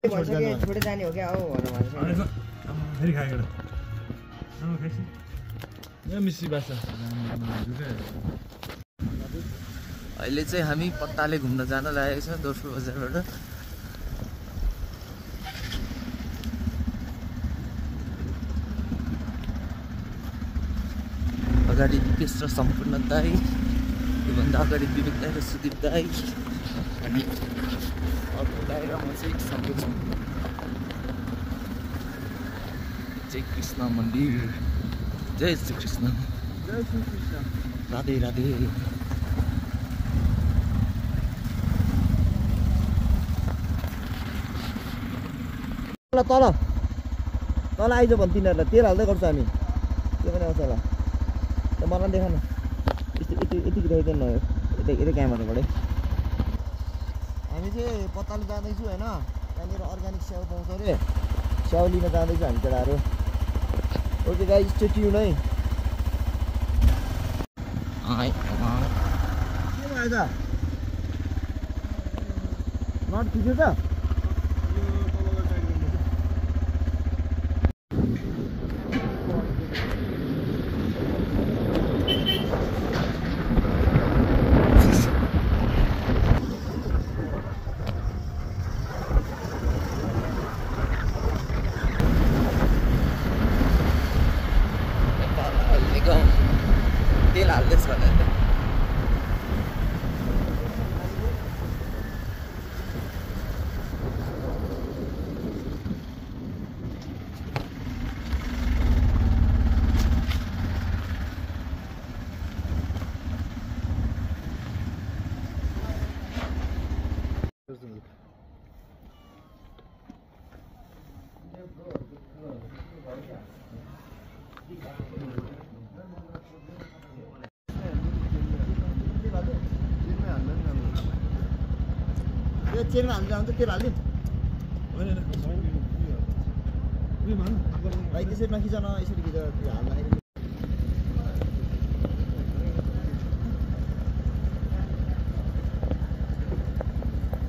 छोडे जाने हो क्या हो भनेर फेरि खाएको खाइस मिसी बासा अहिले चाहिँ हामी पत्ताले घुम्न जान लागेको छ दोस्रो बजारबाट। अगाडि विकेश र सम्पूर्ण दाई, त्योभन्दा अगाडि विवेक दाई र सुदीप दाई, अनि अर्को दाई र म चाहिँ सँगै छौँ। जय कृष्ण मन्दिर, जय श्री कृष्ण, जय श्री कृष्ण, राधे राधे। तल तल आइज भने तिनीहरूलाई तेल हाल्दै गर्छ हामी, त्यो पनि आउँछ होला। त मलाई देखा न यति देखाइदिनु न, यतै क्यामेराबाटै। हामी चाहिँ पत्ताले जाँदैछु होइन, त्यहाँनिर अर्ग्यानिक स्याउ पाउँछ अरे, स्याउ लिन जाँदैछु हामी केटाहरू। ओके गाइस, स्टे ट्युन है। के भयो त नट खिच्यो त तेल हाल्दैछ होला त। चेनमा हाल्नु जान्छ, तेल हाल्ने भाइ त्यसरी नखिच न, यसरी खिच हाल्दाखेरि।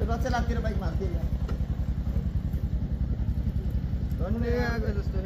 रक्से लाग्थ्यो बाइकमा हाल्थ्यो जस्तो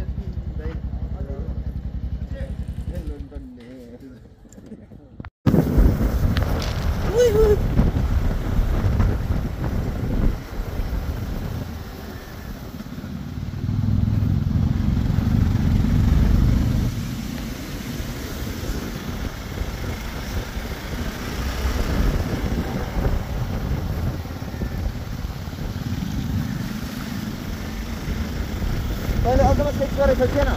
पहिले अझमा चेक गरेको थिएन।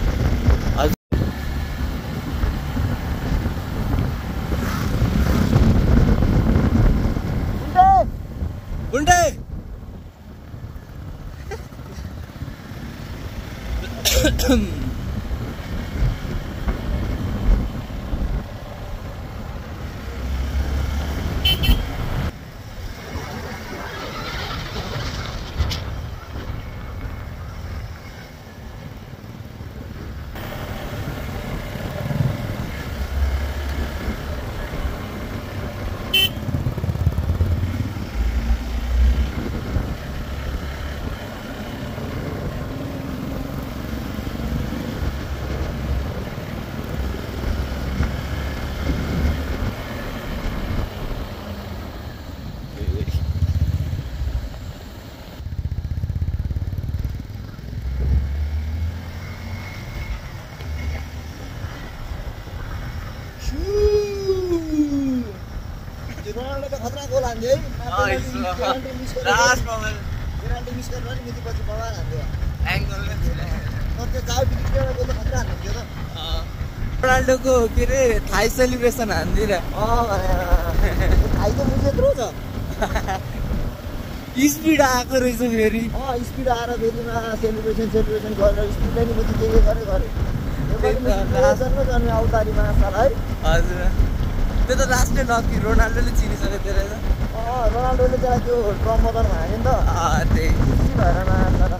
गुन्डे खतरा गोल हान्थ्यो है, पेनाल्टी मिस गरेर नि मिति बवाल हान्थ्यो। त्यो गाउँ बिग्रेर गोल त खतरा हान्थ्यो त। रोनाल्डोको के अरे थाई सेलिब्रेसन हान्दिर थाई त मुझे यत्रो छ, स्पिड आएको रहेछ फेरि। स्पिड आएर फेरिमा सेलिब्रेसन गरेर स्पिडलाई नि मुझे के गरे जन्मे औतारीमा साल है। हजुर त्यो त लास्टै नक्की रोनाल्डोले चिनिसक्यो त्यो रहेछ। रोनाल्डोले त्यसलाई त्यो ड्रम बदलमा हान्यो नि त, त्यही भएर नहान्छ त।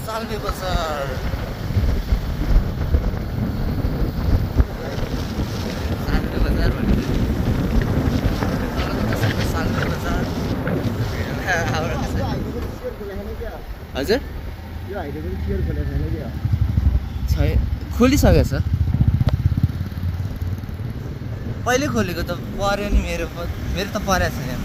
सालमे बजार बजार भनेको सालमे बजार हजुर खोलिसकेको छ कहिले खोलेको त पर्यो नि मेरो त परेको छैन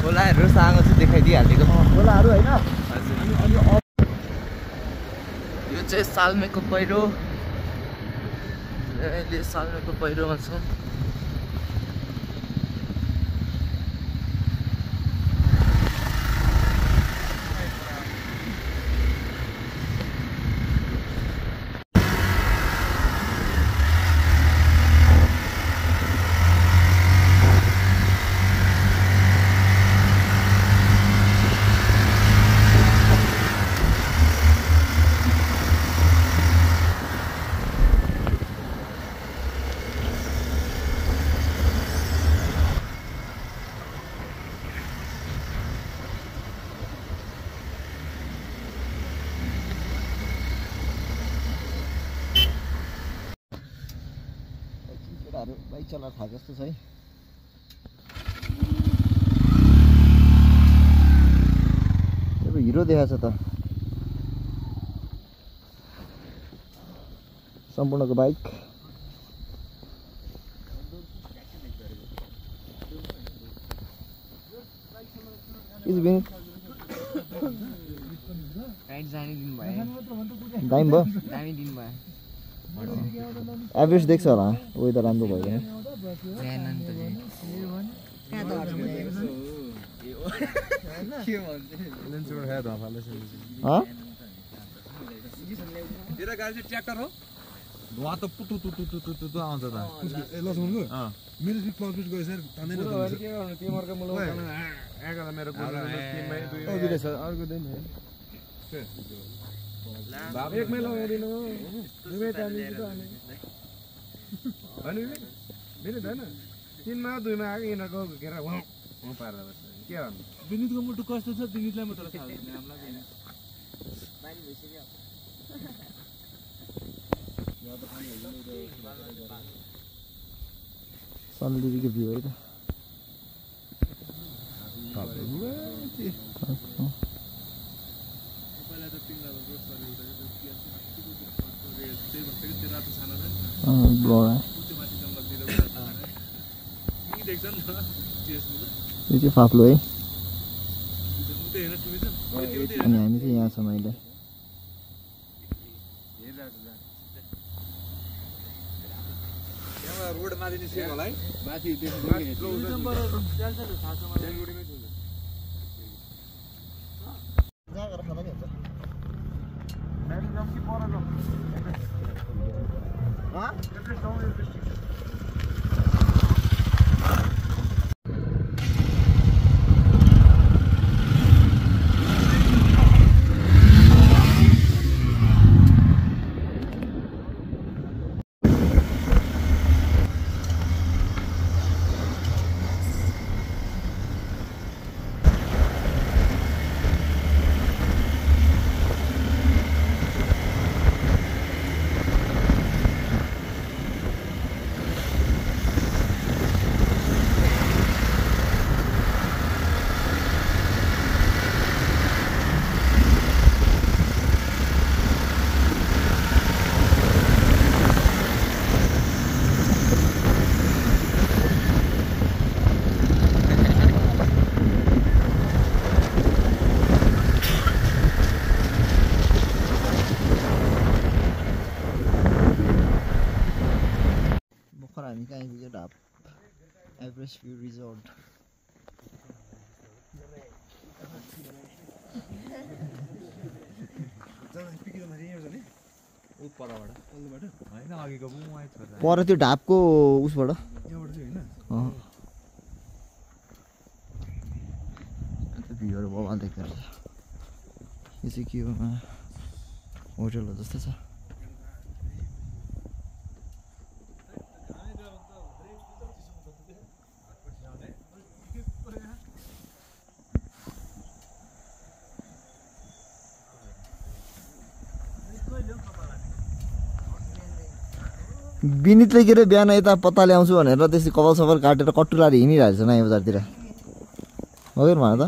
खोलाहरू साँगो चाहिँ देखाइदिइहालिदिएको खोलाहरू होइन यो चाहिँ सालमेको पहिरो अहिले सालमेको पहिरोमा छौँ बाइक चलाएर थाहा जस्तो छ है हिरो देखाएको छ त सम्पूर्णको बाइक दामी भयो एभरेज देख्छ होला वेदर राम्रो भयो भने ट्र्याक्टर हो धुवा त पुटु टुटु टुटु टुटु आउँछ त ल सुन्नु मेरो स्पिड कम्प्लिट गयो सर तान्दैन मेरो अर्को दिन एकमै लगाइदिनु तिनमा दुईमा आएको यिनीहरूको घेरा पारेर के भन्नु विनितको मुटु कस्तो छ विनितलाई म तर सनलिभीको भ्यू है यो चाहिँ फाप्लो है अनि हामी चाहिँ यहाँ छौँ अहिले रोड माथि निस्केको होला है माथि यो रिजोर्ट पर त्यो ढापको उसबाट भ्यूहरू भगवान् देख्दो रहेछ यो चाहिँ के हो होटल हो जस्तो छ विनितले के अरे बिहान यता पत्ता ल्याउँछु भनेर त्यसै कपाल सपाल काटेर कट्टुलाएर हिँडिरहेको छ नयाँ बजारतिर हो कि भन त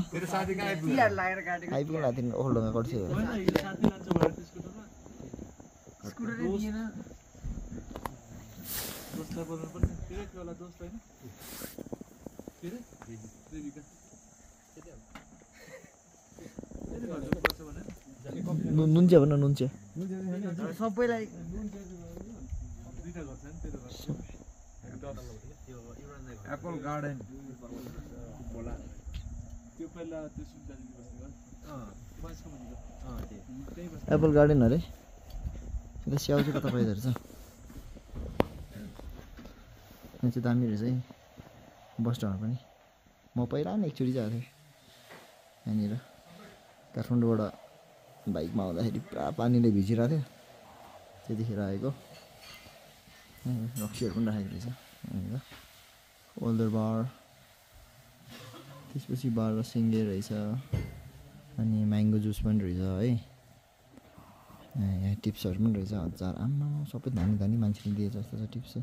आइपुग्नु लाग्थ्यो ओल्डोमा कट्छु नुन चिया भन नुन चिया सबैलाई एप्पल गार्डन एप्पल गार्डन अरे त्यो स्याउ चाहिँ कता पाइदो रहेछ यहाँ चाहिँ दामी रहेछ है बस स्ट्यान्ड पनि म पहिला नि एकचोटि चाहिँ आएको थिएँ यहाँनिर काठमाडौँबाट बाइकमा आउँदाखेरि पुरा पानीले भिजिरहेको थियो त्यतिखेर आएको रक्सीहरू पनि राखेको रहेछ यहाँनिर ओल्डर बार त्यसपछि बार सिङ्गे रहेछ अनि म्याङ्गो जुस पनि रहेछ है यहाँ टिप्सहरू पनि रहेछ 1000 आम्मा सबै धनी धनी मान्छेले दिए जस्तो छ टिप्स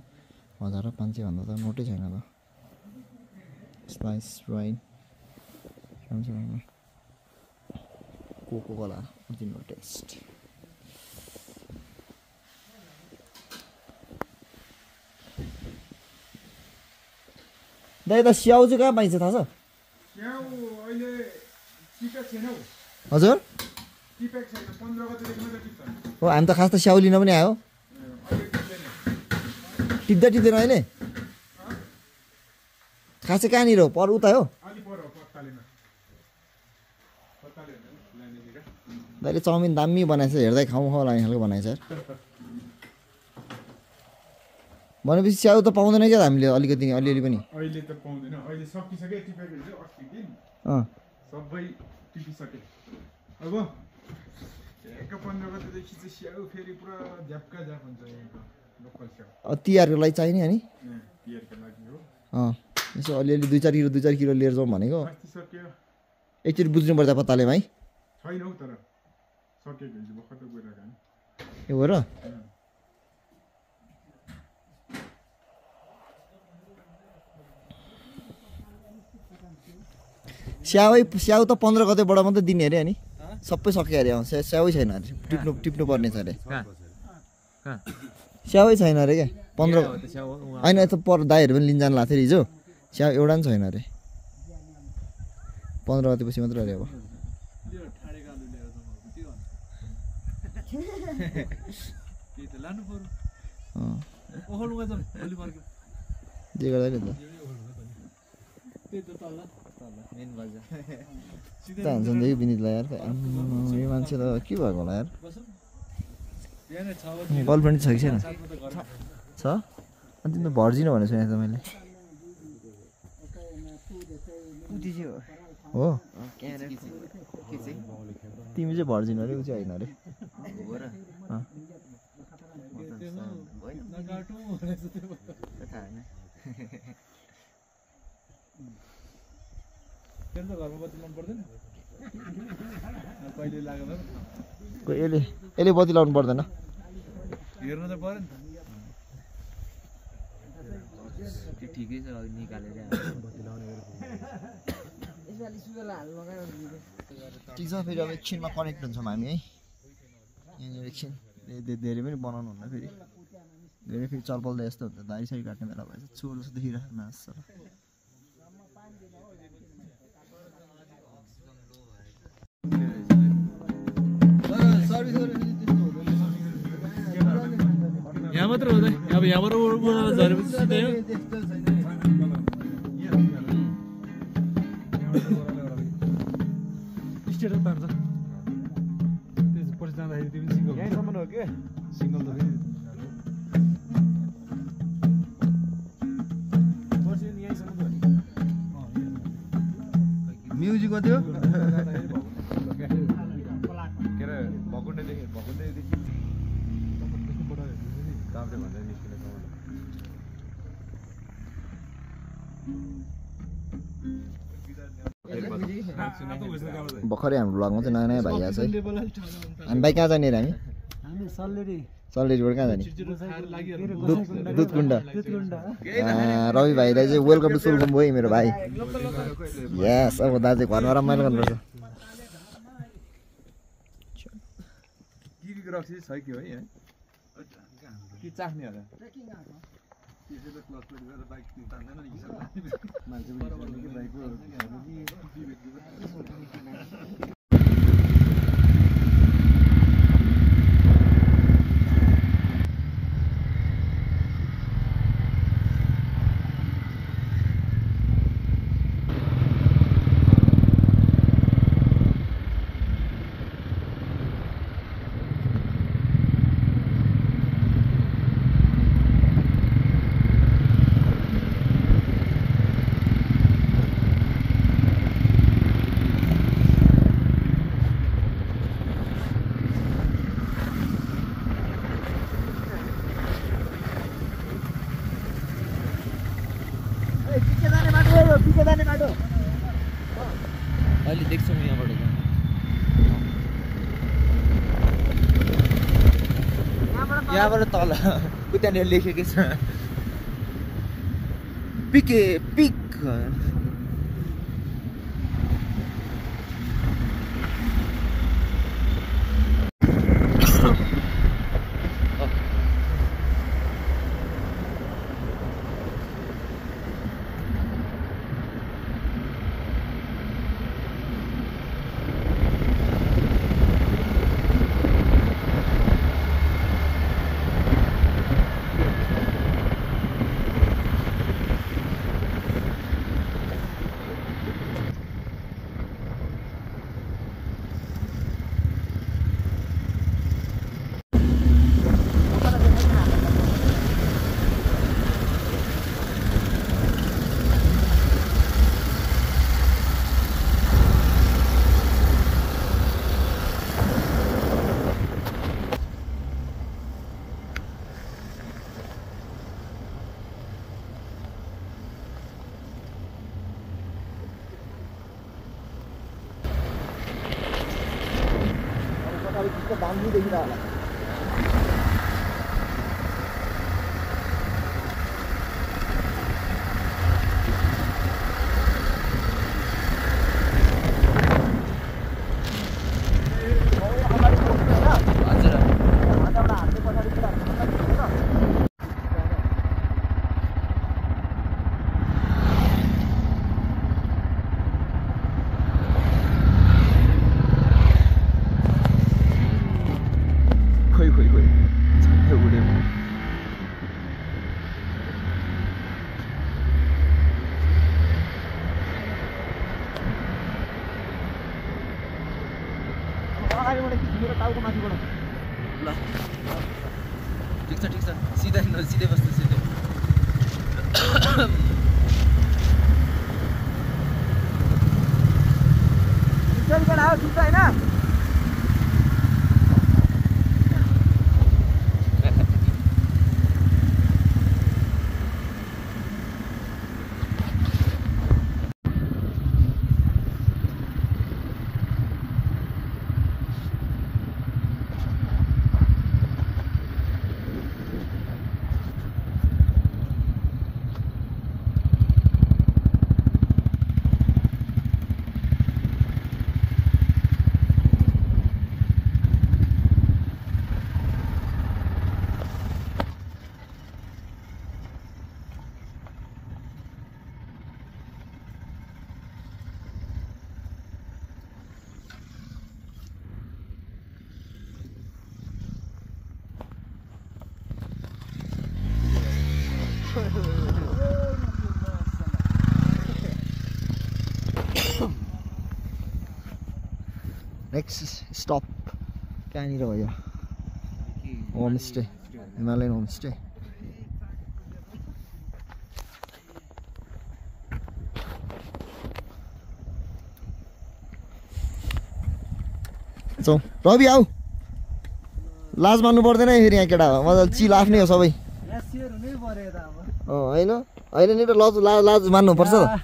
1000 र 500 भन्दा त नोटै छैन त spice wine Coca Cola original taste दाइ त स्याउ चाहिँ कहाँ पाइन्छ थाहा छ हजुर हो हामी त खास त स्याउ लिन पनि आयो टिप्दा टिप्दैन अहिले खास चाहिँ कहाँनिर हो पर उता हो दाइले चाउमिन दामी बनाएछ हेर्दै खाउँ खाउँ लाग्ने खालको बनाएछ भनेपछि स्याउ त पाउँदैन क्या हामीले अलिकति अलिअलि पनि अहिले त पाउँदैन अहिले सकिसक्यो टिपेको हिजो अस्ति दिन सबै टिपिसके अब एक 15 गतेदेखि चाहिँ स्याउ फेरि पुरा झ्याप्का झ्याप हुन्छ लोकल स्याउ तिहारको लागि चाहिने अनि तिहारको लागि हो यसो अलिअलि 2-4 किलो लिएर जाउँ भनेको अस्ति सक्यो एकचोटि बुझ्नु पर्छ पत्ताले भाइ छैन हौ तर सकेको हिजो भर्खर त गइरहेको ए हो र स्याउ त 15 गतेबाट मात्रै दिने अरे अनि सबै सक्यो अरे स्याउै छैन अरे टिप्नु पर्ने छ अरे स्याउै छैन अरे क्या 15 होइन यता पर दाइहरू पनि लिन जानु लाग्थ्यो अरे हिजो स्याउ एउटा पनि छैन अरे 15 गतेपछि मात्रै अरे अब जे गर्दा नि त हुन्छ नि विनितलाई यार यो मान्छे त के भएको होला यार गर्लफ्रेन्ड छ कि छैन छ अनि तिमी त भर्जिन भनेको सुनेको त मैले हो तिमी चाहिँ भर्जिन अरे ऊ चाहिँ होइन अरे यसले बत्ती लाउनु पर्दैन हेर्नु त पर्यो नि त ठिकै छ निकालेर ठिक छ फेरि अब एकछिनमा कनेक्ट हुन्छौँ हामी है यहाँनिर एकछिन धेरै पनि बनाउनु हुन्न फेरि धेरै फेरि चलपल्दा यस्तो हुन्छ दारी सारी काट्ने बेला भएछ चोर जस्तो देखिरहेको मास यहाँ मात्र हुँदैन अब यहाँबाट झरेपछि स्टेट तान्छ त्यो पछि जाँदाखेरि त्यो पनि सिङ्गल यहीँसम्म हो के सिङ्गल त फेरि यहीँसम्म त म्युजिक मात्रै हो के अरे भकुण्डेदेखि काभ्रे भन्दा निस्किने भर्खरै हाम्रो ब्लगमा चाहिँ नयाँ नयाँ भइरहेको छ है हामी बाइक कहाँ जाने रे हामी सल्लेरीबाट कहाँ जाने दुधकुण्ड रवि भाइलाई चाहिँ वेलकम टु सोलकम भयो मेरो भाइ यस अब दाजु घरमा रमाइलो गर्नुपर्छ के रक्सी छ कि है के चाख्ने होला अहिले देख्छौँ यहाँबाट यहाँबाट तल त्यहाँनिर लेखेकै छ पिके पिक दामी देखिरहेको होला ल ठिक छ सिधै सिधै बस्नु सिधै नेक्स्ट स्टप कहाँनिर हो यो होमस्टे हिमालयन होमस्टे रवि आऊ लाज मान्नु पर्दैन फेरि यहाँ केटा मजाले चिल आफ्नै हो सबै होइन होइन नि त लाज मान्नुपर्छ त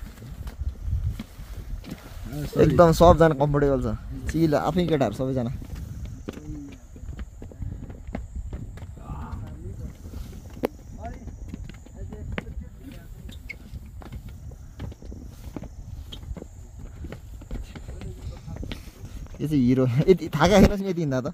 एकदम सबजना कम्फोर्टेबल छ चिल आफ्नै केटाहरू सबैजना यो चाहिँ हिरो यति थाका खेल्नुहोस् नि यति हिँड्दा त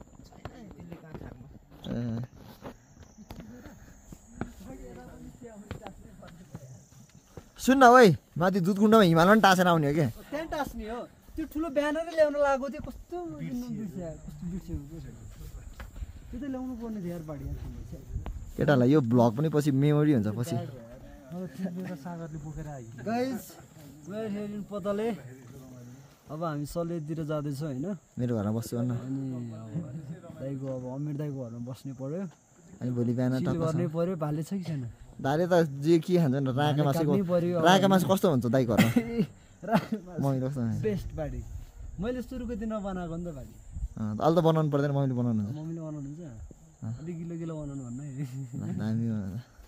सुन्न है माथि दुधकुण्डमा हिमालयन टाँसेर आउने हो क्या त्यहाँ टाँस्ने हो त्यो ठुलो ब्यानरै ल्याउन लागेको थियो कस्तो त्यो त ल्याउनु पर्ने थियो यार बाढी केटालाई यो भ्लग पनि पछि मेमोरी हुन्छ पछि सागरले बोकेर आयो गाइस वेयर हियर इन पतले अब हामी सलेतिर जाँदैछौँ होइन मेरो घरमा बस्छु भन्न अनि दाइको अब अमिर दाइको घरमा बस्नु पर्यो अनि भोलि बिहान गर्नै पर्यो भाले छ कि छैन दाले त जे के खान्छ नि राका मासु कस्तो हुन्छ दाइ घरमा बेस्ट बाडी मैले सुरुको दिन बनाएको नि त बाडी अहिले त बनाउनु पर्दैन मम्मीले बनाउनु हुन्छ मम्मीले बनाउनुहुन्छ अलिक गिलो गिलो बनाउनु भन्नु दामी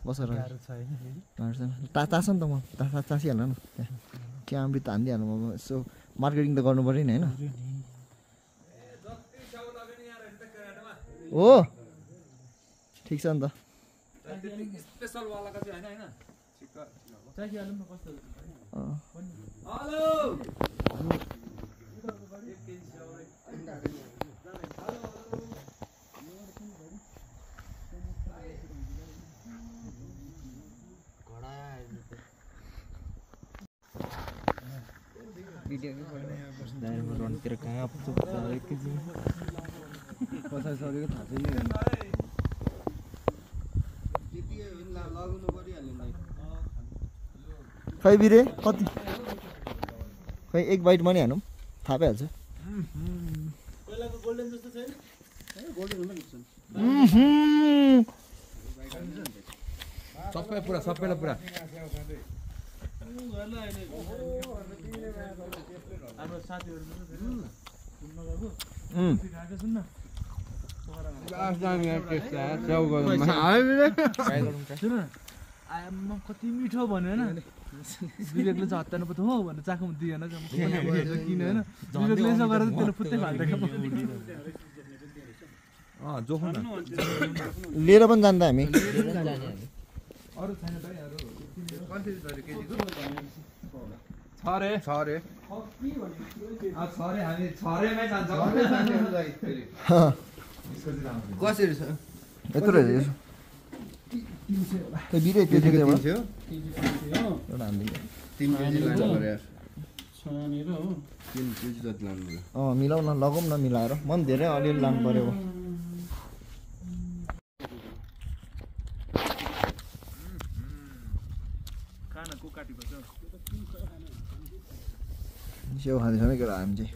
बसेर टाँस नि त म टाँसिहाल्नु न क्या अमृत हानिदिइहाल्नु म यसो मार्केटिङ त गर्नु पऱ्यो नि होइन हो ठिक छ नि त तिर कहाँ कसरी सरेको थाहा छैन खै बिरे कति खै एक बाइटमा नि हानौँ थाहा पाइहाल्छ सबै पुरा सबैलाई पुरा हाम्रो साथीहरू आयाममा कति मिठो भन्यो होइन विवेकले चाहिँ हत्या नपत्यो हो भनेर चाखो दिएन किन होइन विवेकले यसो गरेर त्यसले फुत्तै भाल्दैन लिएर पनि जान्दा हामी कसरी छ यत्रो रहेछ बिरे एउटा मिलाउ न लगाउँ न मिलाएर म पनि धेरै अलिअलि लानु पऱ्यो स्याउ खाँदैछौँ है केटा हामी चाहिँ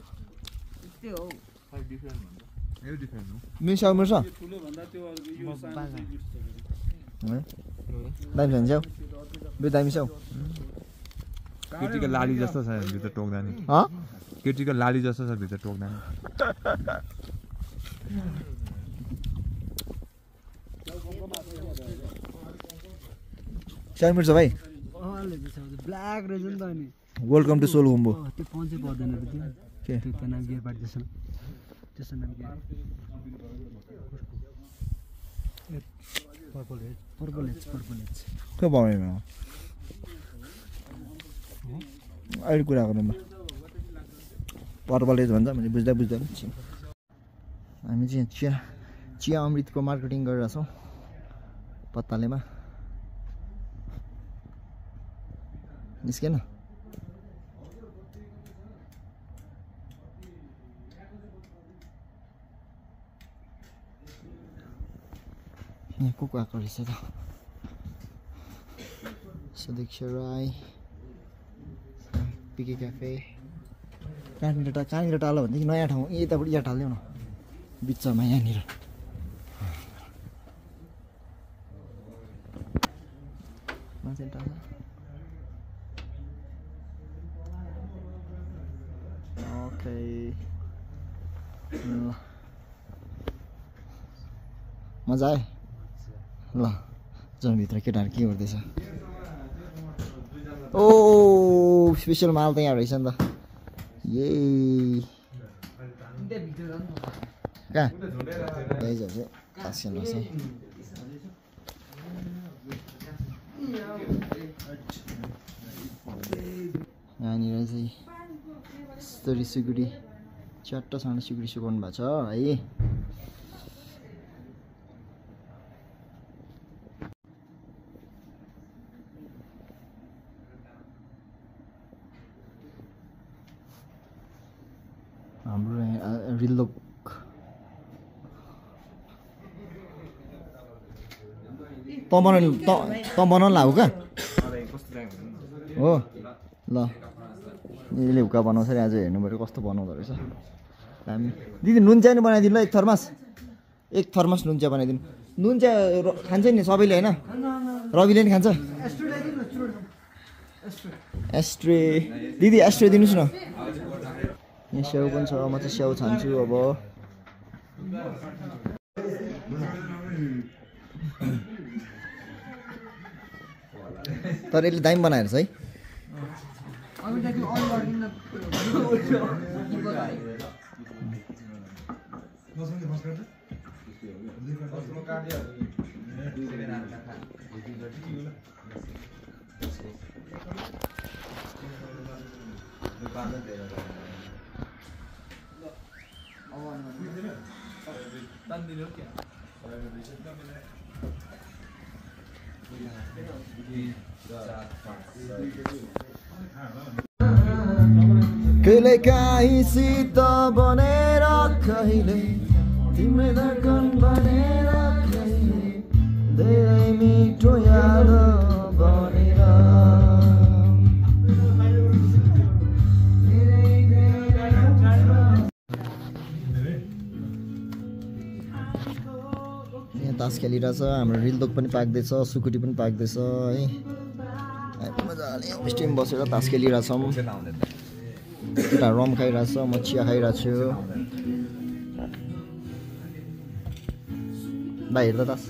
स्याउ मिर्छ दामी छ नि स्याउ बे दामी स्याउ केटीको लाली जस्तो छ भित्र टोक्दा नि केटीको लाली जस्तो छ भित्र टोक्दा नि स्याउ मिर्छ भाइ ब्ल्याक रहेछ नि त अनि वेलकम टु सोलुम्बो त्यो पञ्चै पर्दैन त्यो त्यो नाम गियर पार्टी त्यसो नाम पर्पल एज के पाउने अहिले कुरा गरौँ पर्पल एज भन्छ मैले बुझ्दा हामी चाहिँ चिया अमृतको मार्केटिङ गरिरहेछौँ पत्तालेमा निस्केन यहाँ को आएको रहेछ त सदीक्षा राई पिके क्याफे कहाँनिर टाल्यो भनेदेखि नयाँ ठाउँ यतापट्टि यहाँ टाल्देऊ न बिचमा यहाँनिर मान्छे टाल्छ ओके ल मजा आयो ल जमिनभित्र केटाहरू के गर्दैछ ओ स्पेसल माल त यहाँ रहेछ नि त यही कहाँ चाहिँ तास्किन रहेछ यहाँनिर चाहिँ यस्तो रिसुकुटी च्याट्टसँग सिकुडी सुकाउनु भएको छ है हाम्रो रिल्लोक त बनाउनु लाग्यो क्या हो ल यसले हुक्का बनाउँछ अरे आज हेर्नु पऱ्यो कस्तो बनाउँदो रहेछ हामी दिदी नुन चिया नि बनाइदिनु ल एक थर्मस नुन चिया बनाइदिनु नुन चिया खान्छ नि सबैले होइन रविले नि खान्छ एस्ट्रे दिदी एस्ट्रे दिनुहोस् न यहाँ स्याउ पनि छ म चाहिँ स्याउ खान्छु अब तर यसले दामी बनाएर है कहिले काहीँसित बनेर कहिले तिम्रै धड्कन बनेर कहिले धेरै मिठो याद बनेर यहाँ तास खेलिरहेछ हाम्रो रिल्दोक पनि पाक्दैछ सुकुटी पनि पाक्दैछ है मजाले स्टिम बसेर तास खेलिरहेछौँ केटा रम खाइरहेछ म चिया खाइरहेको छु भाइ हेर्दा तास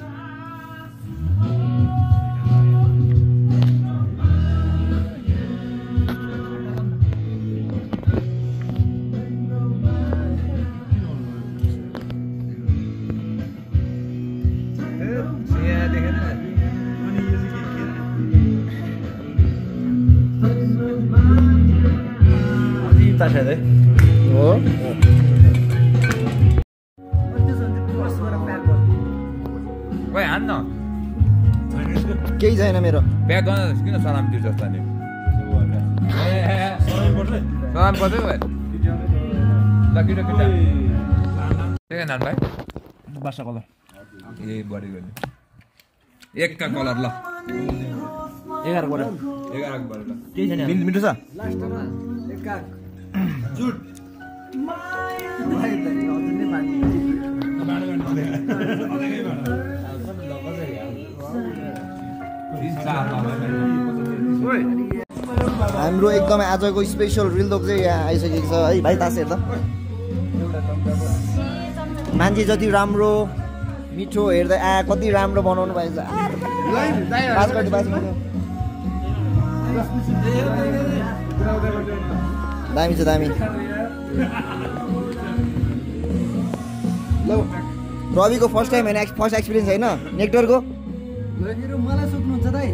हो केही छैन मेरो प्याक गर्न किन सलाम दिन्छ जस्तो नि सलाम पर्दै भयो ल किन किन के नाम भाइ बासा कलर ए बडी गर्ने एकका कलर ल 11 गरेर 11 गरेर ल केही छैन मिठो छ लास्टमा एका जुट हाम्रो एकदमै आजको स्पेसल रिल्दोक चाहिँ यहाँ आइसकेको छ है भाइ तास हेर्दा मान्छे जति राम्रो मिठो हेर्दै कति राम्रो बनाउनु भएछ दामी छ दामी ल रविको फर्स्ट टाइम होइन फर्स्ट एक्सपिरियन्स होइन नेक्टरको मलाई सोध्नुहुन्छ दाइ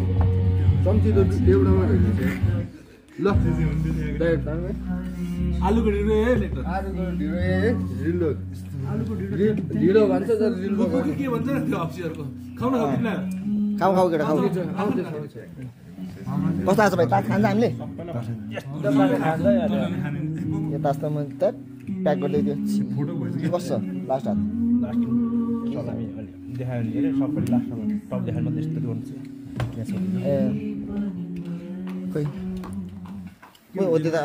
ल आलुको ढिँडो ढिँडो भन्छ के भन्छ त्यो अफिसरको खाउ न खाउ केटा खाउ कस्तो आएको छ भाइ तास खान्छ हामीले यो तास त म त प्याक गरिदियो कस्तो लास्ट हात देखायो भने सबैले लास्टमा टप देखायो मात्रै यस्तो गर्नु ए खोइ हो त्यो त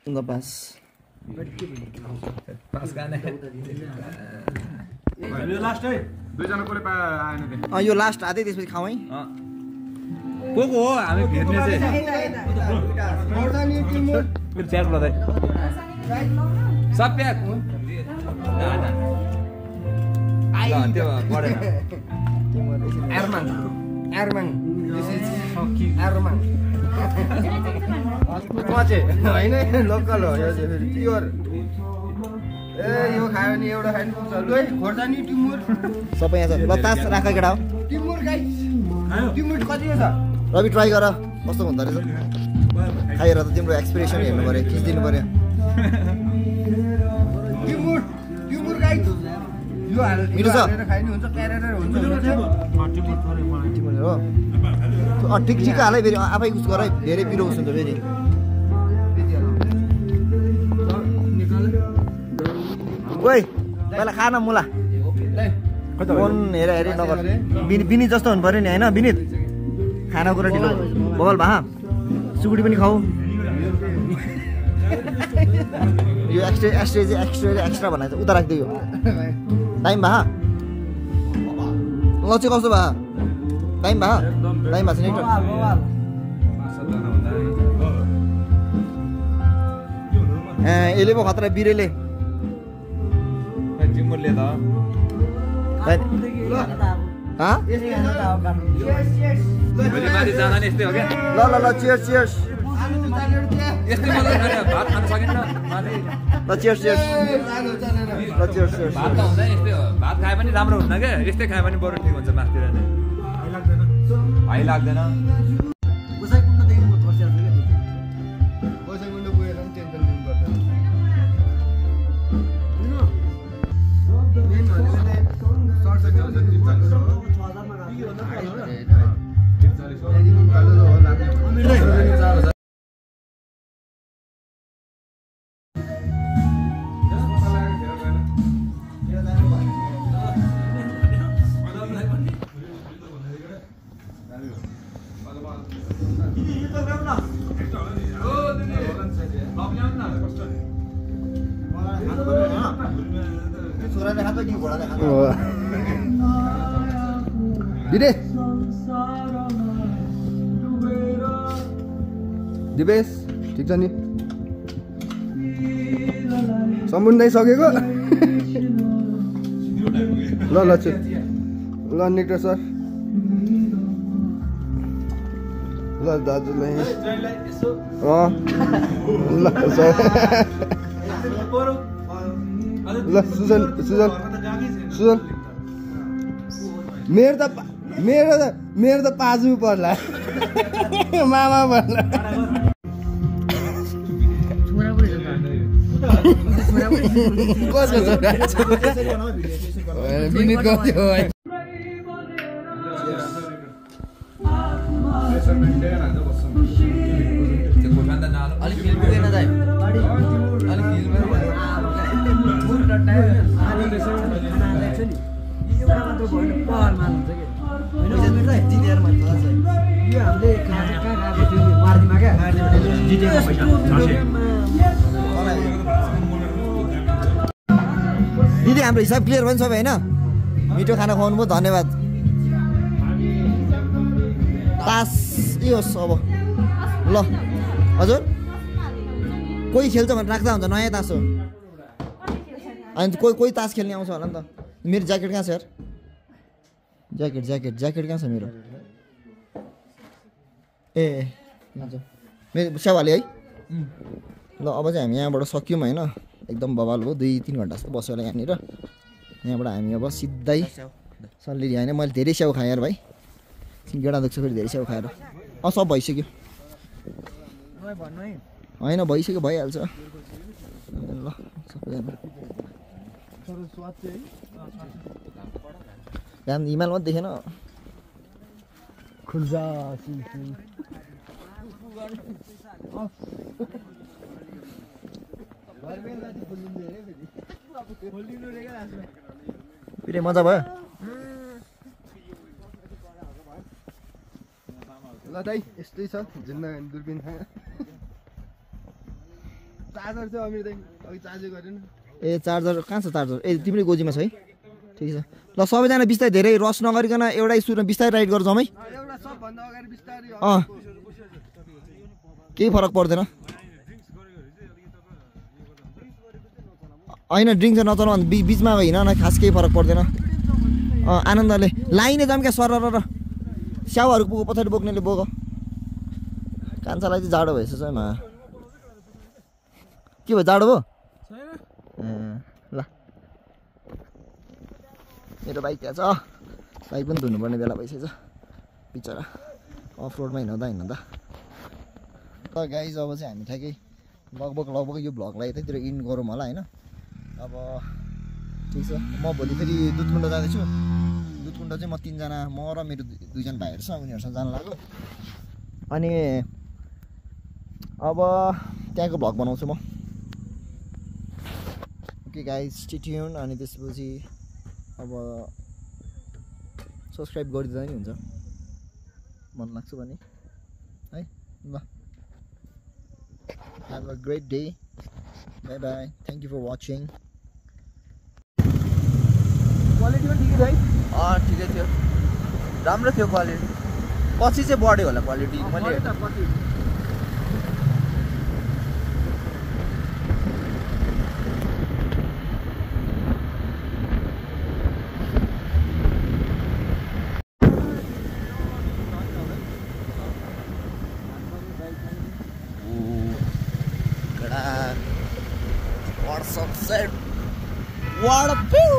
पास दुईजना कसले आएन त्यो यो लास्ट हातै त्यसपछि खाउँ है को हो हामी भेट्ने चाहिँ प्याक लदै सब प्याक त्यो पढेन Ermang. This is Ermang. होइन लोकल हो यो चाहिँ फेरि प्योर ए यो खायो भने एउटा खानु पुग्छ लु है खोर्सानी टिमुर सबै यहाँ छ ल तास राख केटा हो टिमुर गाइस टिमुर कति छ रवि ट्राई गर कस्तो हुँदो रहेछ खाएर त तिम्रो एक्सप्रेसन हेर्नु पर्यो खिच दिनु पर्यो टिमुर गाइस यो मिठो छ खाइनु हुन्छ क्यारेर हुन्छ टिमुर हो ठिक ठिक हालै फेरि आफै उस गर है धेरै पिरो उस हुन्छ फेरि ओइ पहिला खा न मुला फोन हेरी नगर बिनित जस्तो हुनु पऱ्यो नि होइन बिनित खाना कुरा ढिलो बबल भा सुकुटी पनि खाऊ यो एक्स्ट्रा भनेर चाहिँ उता राख्दै यो टाइम भा ल चाहिँ कस्तो भा टाइम भा टाइम भएको छ नि यसले पो खतरा बिरेले टिमुरले त भोलि माथि जाँदा नि यस्तै हो क्या ल चियर्स चियर्स यस्तै मात्रै खाएर भात खान सकिन्न माथि ल चियर्स चियर्स ल चियर्स चियर्स भात त हुँदैन यस्तै हो भात खाए पनि राम्रो हुन्न क्या यस्तै खाए पनि बरु ठिक हुन्छ मासतिर नै भाइ लाग्दैन कसैकुण्ड गएर पनि टेन्सन लिनुपर्छ दिपेश ठिक छ नि सम्बन्धै सकेको ल ल ल निक्टर सर ल दाजुलाई ल सर ल सुजन सुजन सुजन मेरो त पाजु पर्ला मामा पर्ला विनित गर्थ्यो है अलिक हिल पुगेन दाइ अलिक हिलमा दिदी हाम्रो हिसाब क्लियर भयो नि सबै होइन मिठो खाना खुवाउनु भयो धन्यवाद तास यो होस् अब ल हजुर कोही खेल्छ भने राख्दा हुन्छ नयाँ तास हो अनि कोही तास खेल्ने आउँछ होला नि त मेरो ज्याकेट कहाँ छ यार ज्याकेट कहाँ छ मेरो ए हजुर मेरो स्यावाले है ल अब चाहिँ हामी यहाँबाट सक्यौँ होइन एकदम बवाल भयो 2-3 घन्टा जस्तो बस्यो होला यहाँनिर यहाँबाट हामी अब सिधै सल्लिरी होइन मैले धेरै स्याउ खाएँ यार भाइ गेडा दुख्छ फेरि धेरै स्याउ खाएर सब भइसक्यो होइन भइसक्यो भइहाल्छ ल सबैजना यहाँ हिमाल मात्रै देखेन फेरि मजा भयो ल दाइ यस्तै छ जिन्दगी दुर्बिन चार्जर चाहिँ अमिरदेखि अघि चार्जै गरेन। ए चार्जर कहाँ छ चार्जर? ए तिम्रै गोजीमा छ है? ठिक छ ल सबैजना बिस्तारै धेरै रस नगरिकन एउटै सुरमा बिस्तारै राइड गर जमै। एउटा सबभन्दा अगाडि बिस्तारै केही फरक पर्दैन होइन ड्रिङ्क चाहिँ नचलाउ बिचमा हिँड न खास केही फरक पर्दैन आनन्दले लाइनै जाम क्या सर र स्याउहरू पुगो पछाडि बोक्नेले बोक कान्छालाई चाहिँ जाडो भएछ है मा के भयो जाडो भयो ल मेरो बाइक त्यहाँ छ बाइक पनि धुनुपर्ने बेला भइसकेछ बिचरा अफ रोडमा हिँड्दा त गाइज अब चाहिँ हामी ठ्याक्कै लगभग यो भ्लगलाई यतैतिर इन्ड गरौँ होला होइन अब ठिक छ म भोलि फेरि दुधकुण्ड जाँदैछु दुधकुण्ड चाहिँ म 3 जना म र मेरो 2 जना भाइहरू छ उनीहरूसँग जानु लाग्यो अनि अब त्यहाँको भ्लग बनाउँछु म ओके गाइज स्टे ट्युन अनि त्यसपछि अब सब्सक्राइब गरिदिँदा नि हुन्छ मन लाग्छ भने है ल Have a great day. Bye bye. Thank you for watching. Quality पनि ठिकै थियो है ठिकै थियो राम्रो थियो क्वालिटी पछि चाहिँ बढ्यो होला क्वालिटी मैले What sunset? What a view!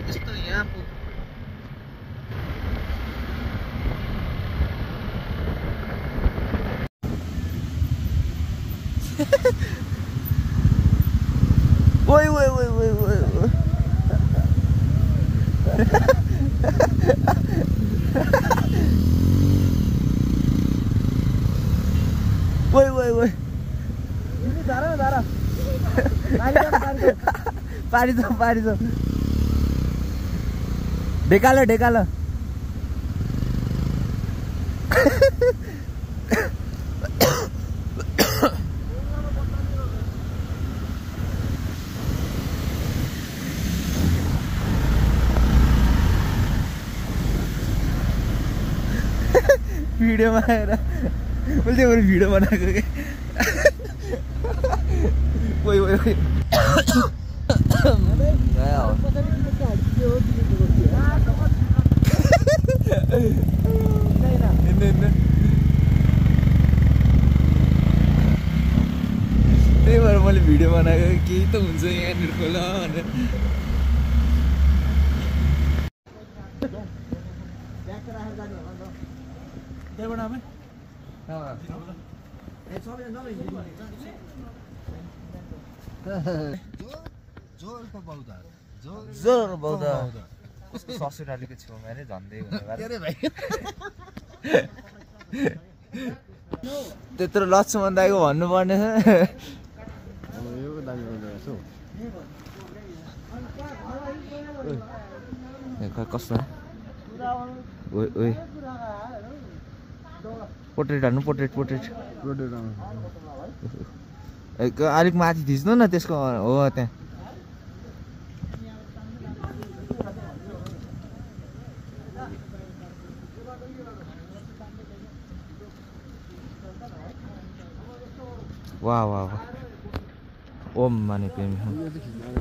यस्तो यहाँ ओइ ओइ ओइ ओइ ओइ ओइ ओइ ओइ धारा धारा पारी दो ढेकालो ढेकालो भिडियो बनाएर मैले त्यो भिडियो बनाएको के ओइ ओइ ओइ त्यही भएर मैले भिडियो बनाएको केही त हुन्छ यहाँनिर खोला भनेर बाहिरबाट आमै जोर बौद्ध उसको ससुरालीको छेउमा नै झन्डै त्यत्रो लक्ष्मण दाईको भन्नुपर्ने कस्तो पोर्ट्रेट हाल्नु पोर्ट्रेट अलिक माथि थिच्नु न त्यसको हो त्यहाँ वाह ओम माने प्रेमी